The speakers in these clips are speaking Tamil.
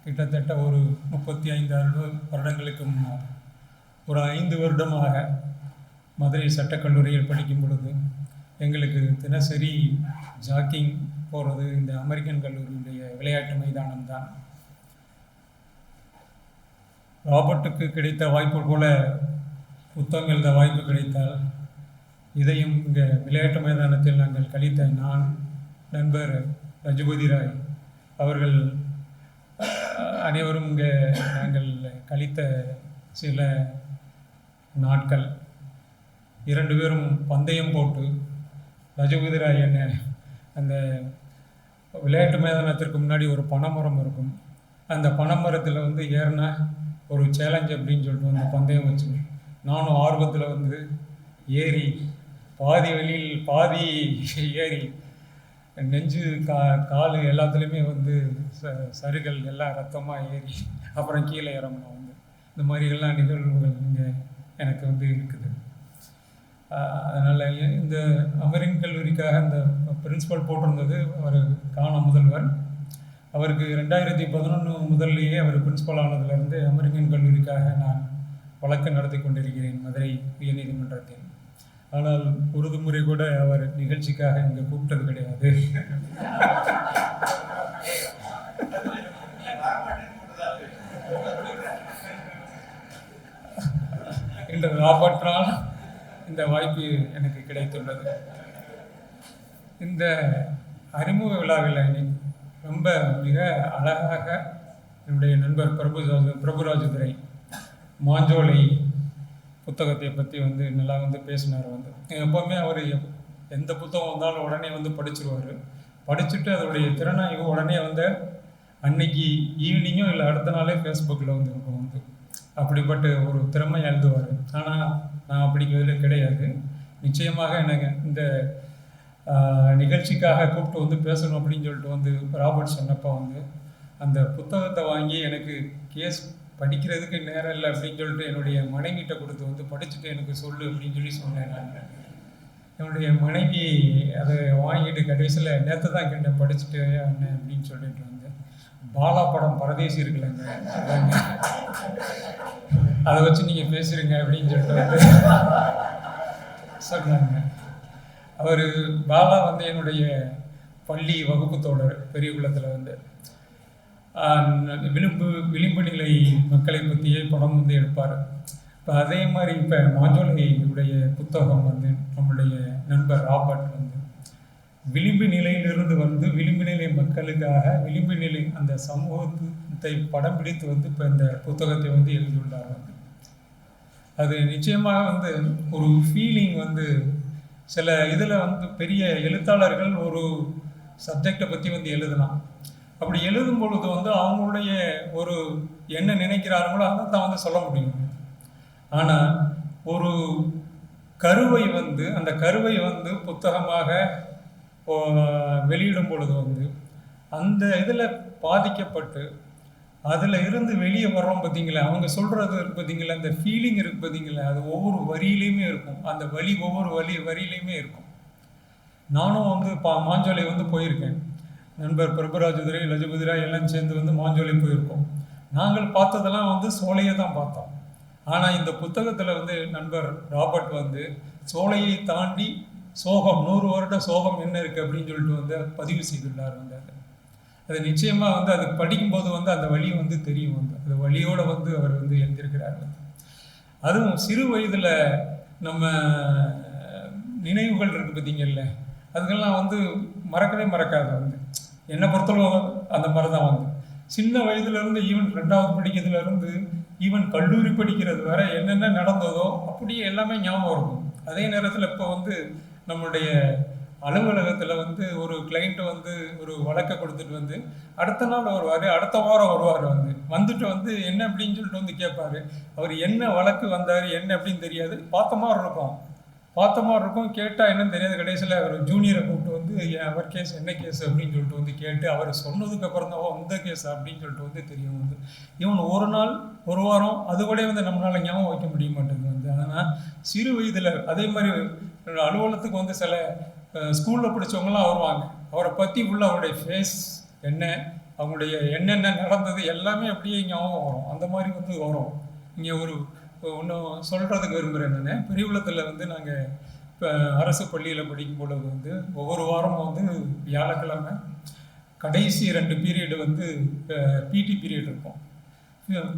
கிட்டத்தட்ட ஒரு 35 வருடங்களுக்கு முன்னால் ஒரு 5 வருடமாக மதுரை சட்டக்கல்லூரியில் படிக்கும் பொழுது எங்களுக்கு தினசரி ஜாக்கிங் போகிறது இந்த அமெரிக்கன் கல்லூரியுடைய விளையாட்டு மைதானம் தான். ராபர்ட்டுக்கு கிடைத்த வாய்ப்பு போல புத்தகம் எழுத வாய்ப்பு கிடைத்தால் இதையும் இங்கே விளையாட்டு மைதானத்தில் நாங்கள் கழித்த நான், நண்பர் ரஜபதி ராய் அவர்கள் அனைவரும் இங்கே நாங்கள் கழித்த சில நாட்கள் 2 பேரும் பந்தயம் போட்டு ரஜபதி ராய் என்ன அந்த விளையாட்டு மைதானத்திற்கு முன்னாடி ஒரு பனைமரம் இருக்கும், அந்த பனைமரத்தில் வந்து ஏறினா ஒரு சேலஞ்ச் அப்படின்னு சொல்லிட்டு வந்து பந்தயம் வச்சு நானும் ஆர்வத்தில் வந்து ஏறி பாதி வெளியில் பாதி ஏறி நெஞ்சு கால் எல்லாத்துலேயுமே வந்து சருகள் எல்லாம் ரத்தமாக ஏறி அப்புறம் கீழே இறங்கணும் வந்து இந்த மாதிரிலாம் நிகழ்வுகள் இங்கே எனக்கு வந்து இருக்குது. அதனால் இந்த அமெரிக்கன் கல்லூரிக்காக இந்த பிரின்ஸிபல் போட்டிருந்தது அவர் காண முதல்வர். அவருக்கு 2011 முதல்லையே அவர் பிரின்ஸிபல் ஆனதுலேருந்து அமெரிக்கன் கல்லூரிக்காக நான் வழக்கு நடத்தி கொண்டிருக்கிறேன் மதுரை உயர்நீதிமன்றத்தில். ஆனால் ஒரு முறை கூட அவர் நிகழ்ச்சிக்காக இங்கே கூப்பிட்டது கிடையாது. இன்று ராபர்ட்டால் இந்த வாய்ப்பு எனக்கு கிடைத்துள்ளது. இந்த அறிமுக விழாவில் ரொம்ப மிக அழகாக என்னுடைய நண்பர் பிரபுராஜதுரை மாஞ்சோலை புத்தகத்தை பற்றி வந்து நல்லா வந்து பேசினார். வந்து எப்போவுமே அவர் எந்த புத்தகம் வந்தாலும் உடனே வந்து படிச்சிருவார். படிச்சுட்டு அதோடைய திறனாய்வு உடனே வந்து அன்னைக்கு ஈவினிங்கும் இல்லை அடுத்த நாளே ஃபேஸ்புக்கில் வந்து இருக்கும். வந்து அப்படிப்பட்ட ஒரு திறமை எழுதுவார். ஆனால் நான் அப்படி கிடையாது. நிச்சயமாக எனக்கு இந்த நிகழ்ச்சிக்காக கூப்பிட்டு வந்து பேசணும் அப்படின்னு சொல்லிட்டு வந்து ராபர்ட் சொன்னப்போ வந்து அந்த புத்தகத்தை வாங்கி எனக்கு கேஸ் படிக்கிறதுக்கு நேரம் இல்லை அப்படின்னு சொல்லிட்டு என்னுடைய மனைவிட்ட கொடுத்து வந்து படிச்சுட்டு எனக்கு சொல்லு அப்படின்னு சொல்லி சொன்னேன். நான் என்னுடைய மனைவி அதை வாங்கிட்டு கடைசியில் நேற்று தான் கேட்டேன் படிச்சுட்டு அண்ணன் அப்படின்னு சொல்லிட்டு வந்து பாலா படம் பரதேசி இருக்குல்லங்க அதை வச்சு நீங்கள் பேசுறீங்க அப்படின்னு சொல்லிட்டு வந்து சொன்னாங்க. அவர் பாலா வந்து என்னுடைய பள்ளி வகுப்பு தோழர். பெரியகுளத்தில் வந்து விளிம்பு நிலை மக்களை பற்றியே படம் வந்து எடுப்பார். இப்போ அதே மாதிரி இப்போ மாஞ்சோலையுடைய புத்தகம் வந்து நம்முடைய நண்பர் ராபர்ட் வந்து விளிம்பு நிலையிலிருந்து வந்து விளிம்பு நிலை மக்களுக்காக விளிம்பு நிலை அந்த சமூகத்தை படம் பிடித்து வந்து இப்போ இந்த புத்தகத்தை வந்து எழுதியுள்ளார். வந்து அது நிச்சயமாக வந்து ஒரு ஃபீலிங் வந்து சில இதில் வந்து பெரிய எழுத்தாளர்கள் ஒரு சப்ஜெக்டை பற்றி வந்து எழுதலாம். அப்படி எழுதும் பொழுது வந்து அவங்களுடைய ஒரு என்ன நினைக்கிறார்களோ அதை தான் வந்து சொல்ல முடியும். ஆனால் ஒரு கருவை வந்து அந்த கருவை வந்து புத்தகமாக வெளியிடும் பொழுது வந்து அந்த இதில் பாதிக்கப்பட்டு அதில் இருந்து வெளியே வர்றோம் பார்த்தீங்களா, அவங்க சொல்கிறது இருக்கு பார்த்தீங்களா, அந்த ஃபீலிங் இருக்குது பார்த்தீங்களா, அது ஒவ்வொரு வரியிலையுமே இருக்கும். அந்த வலி ஒவ்வொரு வரியிலையுமே இருக்கும். நானும் வந்து மாஞ்சோலை வந்து போயிருக்கேன். நண்பர் பிரபுராஜதுரை ரஜபதி ராய் எல்லாம் சேர்ந்து வந்து மாஞ்சோலை போயிருக்கோம். நாங்கள் பார்த்ததெல்லாம் வந்து சோலையை தான் பார்த்தோம். ஆனால் இந்த புத்தகத்தில் வந்து நண்பர் ராபர்ட் வந்து சோலையை தாண்டி சோகம் 100 வருட சோகம் என்ன இருக்குது அப்படின்னு சொல்லிட்டு வந்து பதிவு செய்துள்ளார். வந்து அது நிச்சயமாக வந்து அது படிக்கும்போது வந்து அந்த வழி வந்து தெரியும். வந்து அந்த வழியோடு வந்து அவர் வந்து எழுந்திருக்கிறார். வந்து அதுவும் சிறு வயதில் நம்ம நினைவுகள் இருக்குது பார்த்தீங்கல்ல, அதுக்கெல்லாம் வந்து மறக்கவே மறக்காது. வந்து என்னை பொறுத்தளவு அந்த மாதிரி தான் வந்து சின்ன வயதுலேருந்து ஈவன் 2வது படிக்கிறதுலேருந்து ஈவன் கல்லூரி படிக்கிறது வரை என்னென்ன நடந்ததோ அப்படியே எல்லாமே ஞாபகம் இருக்கும். அதே நேரத்தில் இப்போ வந்து நம்மளுடைய அலுவலகத்தில் வந்து ஒரு கிளைண்ட்டு வந்து ஒரு வழக்கை கொடுத்துட்டு வந்து அடுத்த நாள் வருவார், அடுத்த வாரம் வருவார். வந்துட்டு வந்து என்ன அப்படின்னு சொல்லிட்டு வந்து கேட்பார். அவர் என்ன வழக்கு வந்தார் என்ன அப்படின்னு தெரியாது, பார்த்த மாதிரி இருக்கும் கேட்டால் என்னன்னு தெரியாது. கடைசியில் அவர் ஜூனியரை கூப்பிட்டு வந்து அவர் கேஸ் என்ன கேஸ் அப்படின்னு சொல்லிட்டு வந்து கேட்டு அவர் சொன்னதுக்கப்புறம் தான் இந்த கேஸ் அப்படின்னு சொல்லிட்டு வந்து தெரியும். வந்து இவன் ஒரு நாள் ஒரு வாரம் அது கூட வந்து நம்மளால் ஞாபகம் வைக்க முடிய மாட்டேங்குது. வந்து ஆனால் சிறு வயதில் அதே மாதிரி அலுவலகத்துக்கு வந்து சில ஸ்கூலில் படித்தவங்களாம் வருவாங்க. அவரை பற்றி உள்ள அவருடைய ஃபேஸ் என்ன அவங்களுடைய என்னென்ன நடந்தது எல்லாமே அப்படியே ஞாபகம் வரும். அந்த மாதிரி வந்து வரும். இங்கே ஒரு இன்னும் சொல்கிறதுக்கு விரும்புகிறேன். நான் பெரியகுளத்தில் வந்து நாங்கள் இப்போ அரசு பள்ளியில் படிக்கும் பொழுது வந்து ஒவ்வொரு வாரமும் வந்து வியாழக்கிழமை கடைசி 2 பீரியடு வந்து பிடி பீரியட் இருக்கும்.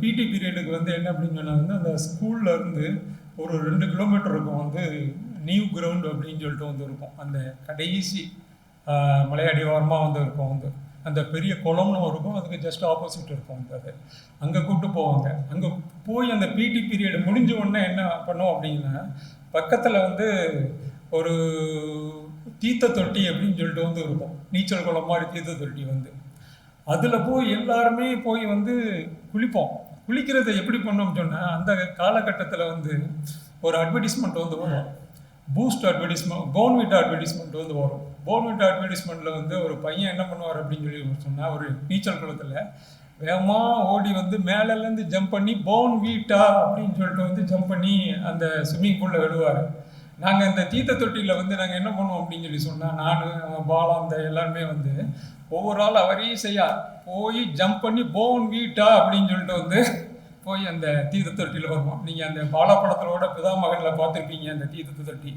பிடி பீரியடுக்கு வந்து என்ன அப்படின்னு சொன்னால் வந்து அந்த ஸ்கூலில் இருந்து ஒரு 2 கிலோமீட்டர் இருக்கும் வந்து நியூ கிரவுண்ட் அப்படின்னு சொல்லிட்டு வந்து இருக்கும். அந்த கடைசி மலையடிவாரமாக வந்து இருக்கும். வந்து அந்த பெரிய குளம்னு இருக்கும், அதுக்கு ஜஸ்ட் ஆப்போசிட் இருக்கும். வந்து அது அங்கே கூப்பிட்டு போவாங்க. அங்கே போய் அந்த பிடி பீரியட் முடிஞ்ச உடனே என்ன பண்ணோம் அப்படின்னா, பக்கத்தில் வந்து ஒரு தீர்த்த தொட்டி அப்படின்னு சொல்லிட்டு வந்து இருக்கும். நீச்சல் குளம் மாதிரி தீர்த்த தொட்டி வந்து அதில் போய் எல்லாருமே போய் வந்து குளிப்போம். குளிக்கிறதை எப்படி பண்ணோம்னு சொன்னால், அந்த காலகட்டத்தில் வந்து ஒரு அட்வர்டைஸ்மெண்ட் வந்து வரும். பூஸ்ட் அட்வர்டைஸ்மெண்ட், போர்ன்விட்டா அட்வர்டைஸ்மெண்ட் வந்து வரும். போர்ன்விட்டா அட்வர்டைஸ்மெண்ட்டில் வந்து ஒரு பையன் என்ன பண்ணுவார் அப்படின்னு சொல்லி சொன்னால், ஒரு நீச்சல் குளத்தில் வேகமாக ஓடி வந்து மேலேருந்து ஜம்ப் பண்ணி போர்ன்விட்டா அப்படின்னு சொல்லிட்டு வந்து ஜம்ப் பண்ணி அந்த ஸ்விம்மிங் பூலில் விடுவார். நாங்கள் இந்த தீர்த்த தொட்டியில் வந்து நாங்கள் என்ன பண்ணுவோம் அப்படின்னு சொல்லி சொன்னால், நான் பாலா அந்த எல்லாருமே வந்து ஒவ்வொரு ஆள் அவரையும் செய்யா போய் ஜம்ப் பண்ணி போர்ன்விட்டா அப்படின்னு சொல்லிட்டு வந்து போய் அந்த தீர்த்த தொட்டியில் வருவோம். நீங்கள் அந்த பாலா படத்தோட பிதாமகனில் பார்த்துருப்பீங்க. அந்த தீர்த்த தொட்டி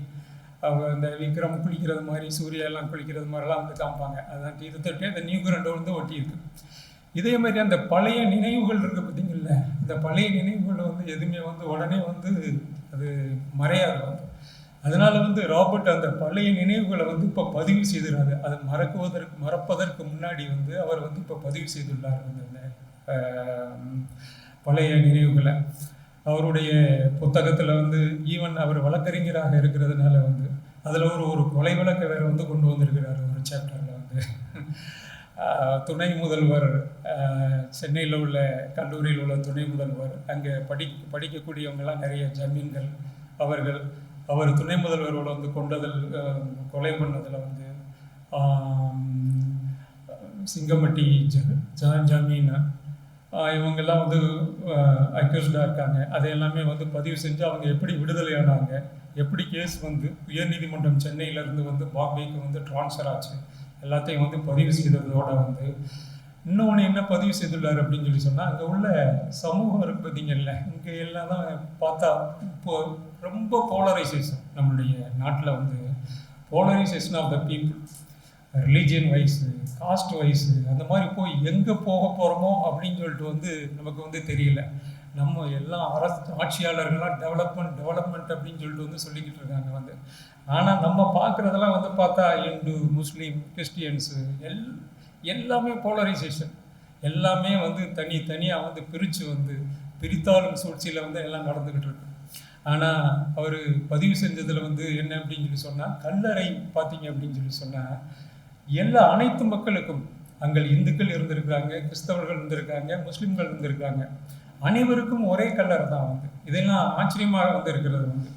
அவங்க அந்த விக்ரம் குளிக்கிறது மாதிரி, சூர்யா எல்லாம் குளிக்கிறது மாதிரிலாம் வந்து காமிப்பாங்க. அதுதான் தீர்த்த தொட்டி. அந்த நியூ கிரவுண்டு வந்து ஒட்டி இருக்கு. இதே மாதிரி அந்த பழைய நினைவுகள் இருக்குது பார்த்தீங்கல்ல, இந்த பழைய நினைவுகள் வந்து எதுவுமே வந்து உடனே வந்து அது மறையாது வந்து. அதனால வந்து ராபர்ட் அந்த பழைய நினைவுகளை வந்து இப்போ பதிவு செய்துறாரு. அதை மறப்பதற்கு முன்னாடி வந்து அவர் வந்து இப்போ பதிவு செய்துள்ளார். அந்த பழைய நினைவுகளை அவருடைய புத்தகத்தில் வந்து ஈவன் அவர் வழக்கறிஞராக இருக்கிறதுனால வந்து அதில் ஒரு கொலை வழக்கை வேறு வந்து கொண்டு வந்திருக்கிறார். ஒரு சாப்டரில் வந்து துணை முதல்வர், சென்னையில் உள்ள கல்லூரியில் உள்ள துணை முதல்வர், அங்கே படிக்கக்கூடியவங்கெல்லாம் நிறைய ஜமீன்கள், அவர் துணை முதல்வரோட வந்து கொலை பண்ணதில் வந்து சிங்கம்பட்டி ஜமீன் இவங்கெல்லாம் வந்து அக்யூஸ்டாக இருக்காங்க. அதை எல்லாமே வந்து பதிவு செஞ்சு அவங்க எப்படி விடுதலையானாங்க, எப்படி கேஸ் வந்து உயர்நீதிமன்றம் சென்னையிலேருந்து வந்து பாம்பேக்கு வந்து ட்ரான்ஸ்ஃபர் ஆச்சு, எல்லாத்தையும் வந்து பதிவு செய்ததோட வந்து இன்னொன்று என்ன பதிவு செய்துள்ளார் அப்படின்னு சொல்லி சொன்னால், அங்கே உள்ள சமூகம் இருக்கு பார்த்தீங்கல்ல, இங்கே எல்லாம் தான் பார்த்தா இப்போ ரொம்ப போலரைசேஷன். நம்மளுடைய நாட்டில் வந்து polarisation of the people, religion wise, caste wise, அந்த மாதிரி போய் எங்கே போக போகிறோமோ அப்படின்னு சொல்லிட்டு வந்து நமக்கு வந்து தெரியல. நம்ம எல்லாம் ஆட்சியாளர்கள்லாம் டெவலப்மெண்ட் அப்படின்னு சொல்லிட்டு வந்து சொல்லிக்கிட்டு இருக்காங்க வந்து. ஆனால் நம்ம பார்க்குறதெல்லாம் வந்து பார்த்தா இந்து, முஸ்லீம், கிறிஸ்டியன்ஸு எல்லாமே போலரைசேஷன், எல்லாமே வந்து தனியாக வந்து பிரித்தாளும் சூழ்ச்சியில் வந்து எல்லாம் நடந்துக்கிட்டு இருக்கு. ஆனால் அவர் பதிவு செஞ்சதில் வந்து என்ன அப்படின்னு சொல்லி சொன்னால், கல்லறை பார்த்தீங்க அப்படின்னு சொல்லி சொன்னால் அனைத்து மக்களுக்கும், அங்கே இந்துக்கள் இருந்திருக்காங்க, கிறிஸ்தவர்கள் இருந்திருக்காங்க, முஸ்லீம்கள் இருந்திருக்காங்க, அனைவருக்கும் ஒரே கல்லறை தான் வந்து. இதெல்லாம் ஆச்சரியமாக வந்து இருக்கிறது வந்து.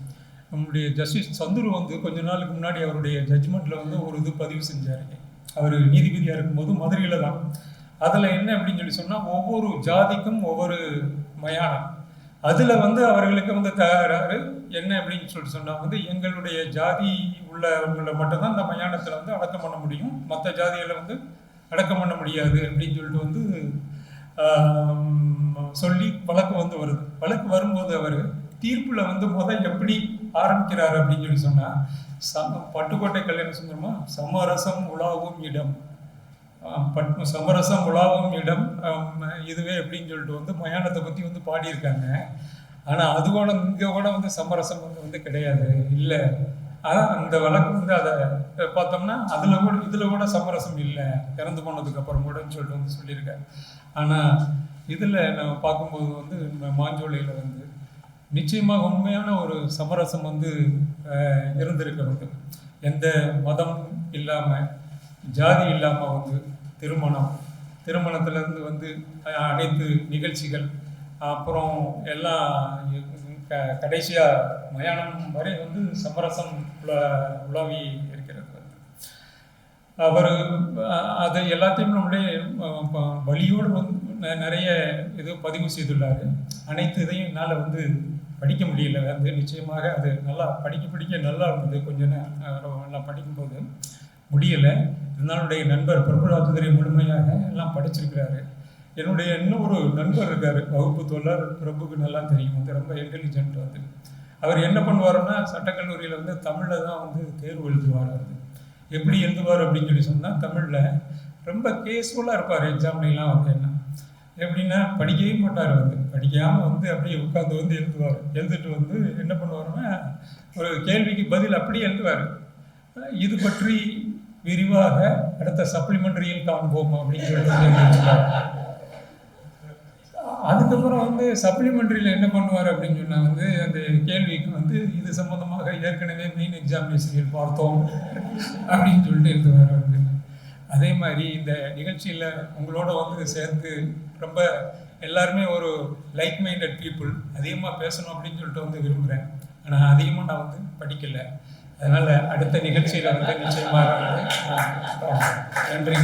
நம்முடைய ஜஸ்டிஸ் சந்துரு வந்து கொஞ்ச நாளுக்கு முன்னாடி அவருடைய ஜட்ஜ்மெண்ட்டில் வந்து ஒரு இது பதிவு செஞ்சார். அவர் நீதிபதியாக இருக்கும்போது மதுரையில் தான். அதில் என்ன அப்படின்னு சொல்லி சொன்னால், ஒவ்வொரு ஜாதிக்கும் ஒவ்வொரு மயானம், அதில் வந்து அவர்களுக்கு வந்து தகராறு என்ன அப்படின்னு சொல்லிட்டு சொன்னால் வந்து, எங்களுடைய ஜாதி உள்ளவங்களை மட்டும்தான் இந்த மயானத்தில் வந்து அடக்கம் பண்ண முடியும், மற்ற ஜாதிகளை வந்து அடக்கம் பண்ண முடியாது அப்படின்னு சொல்லிட்டு வந்து சொல்லி வழக்கு வந்து வருது. வழக்கு வரும்போது அவர் தீர்ப்பில் வந்து எப்படி ஆரம்பிக்கிறார் அப்படின்னு சொல்லி சொன்னால், பட்டுக்கோட்டை கல்யாண சுந்தரமா சமரசம் உலாவும் இடம், சமரசம் உலாவும் இடம் இதுவே அப்படின்னு சொல்லிட்டு வந்து மயானத்தை பற்றி வந்து பாடியிருக்காங்க. ஆனால் அது கூட இங்கே கூட வந்து சமரசம் வந்து கிடையாது, இல்லை. அதான் அந்த வழக்கு வந்து அதை பார்த்தோம்னா இதில் கூட சமரசம் இல்லை, இறந்து போனதுக்கு அப்புறம் கூடன்னு சொல்லிட்டு வந்து சொல்லியிருக்காரு. ஆனால் இதில் நம்ம பார்க்கும்போது வந்து மாஞ்சோலையில் வந்து நிச்சயமாக உண்மையான ஒரு சமரசம் வந்து இருந்திருக்கிறது. எந்த மதம் இல்லாமல், ஜாதி இல்லாமல் வந்து திருமணத்திலேருந்து வந்து அனைத்து நிகழ்ச்சிகள், அப்புறம் எல்லாம் கடைசியாக மயானம் வரை வந்து சமரசம் உலாவி இருக்கிறது. அவர் அதை எல்லாத்தையும் நம்முடைய வழியோடு வந்து நிறைய இது பதிவு செய்துள்ளார். அனைத்து இதையும் என்னால் வந்து படிக்க முடியல வந்து. நிச்சயமாக அது நல்லா படிக்க நல்லா இருந்தது. கொஞ்சம் நல்லா படிக்கும்போது முடியலை. என்னுடைய நண்பர் பிரபுராஜதுரை முழுமையாக எல்லாம் படிச்சிருக்கிறாரு. என்னுடைய இன்னொரு நண்பர் இருக்கார், வகுப்பு தோழர், பிரபுக்கு நல்லா தெரியும், வந்து ரொம்ப இன்டெலிஜென்ட். வந்து அவர் என்ன பண்ணுவாருன்னா, சட்டக்கல்லூரியில் வந்து தமிழில் தான் வந்து தேர்வு எழுதுவார். வந்து எப்படி எழுதுவார் அப்படின்னு சொல்லி சொன்னால், தமிழில் ரொம்ப கேஸ்ஃபுல்லாக இருப்பார். எக்ஸாம்லாம் வந்து எப்படின்னா படிக்கவே மாட்டார். வந்து படிக்காமல் வந்து அப்படியே உட்காந்து வந்து எழுதுவார். எழுதிட்டு வந்து என்ன பண்ணுவாருன்னா, ஒரு கேள்விக்கு பதில் அப்படியே எழுதுவார். இது பற்றி விரிவாக அடுத்த சப்ளிமெண்டரியில் காண்போம் அப்படின்னு சொல்லிட்டு அதுக்கப்புறம் வந்து சப்ளிமெண்டரியில் என்ன பண்ணுவார் அப்படின்னு சொன்னால், வந்து அந்த கேள்விக்கு வந்து இது சம்மந்தமாக ஏற்கனவே மெயின் எக்ஸாமினேஷனில் பார்த்தோம் அப்படின்னு சொல்லிட்டு எழுதுவார். வந்து அதே மாதிரி இந்த நிகழ்ச்சியில் உங்களோட வந்து சேர்ந்து ரொம்ப எல்லாருமே ஒரு லைக் மைண்டட் பீப்புள், அதிகமாக பேசணும் அப்படின்னு சொல்லிட்டு வந்து விரும்புகிறேன். ஆனால் அதிகமாக நான் வந்து படிக்கலை. அதனால் அடுத்த நிகழ்ச்சியில் வந்து நிச்சயமாக வந்து நன்றி.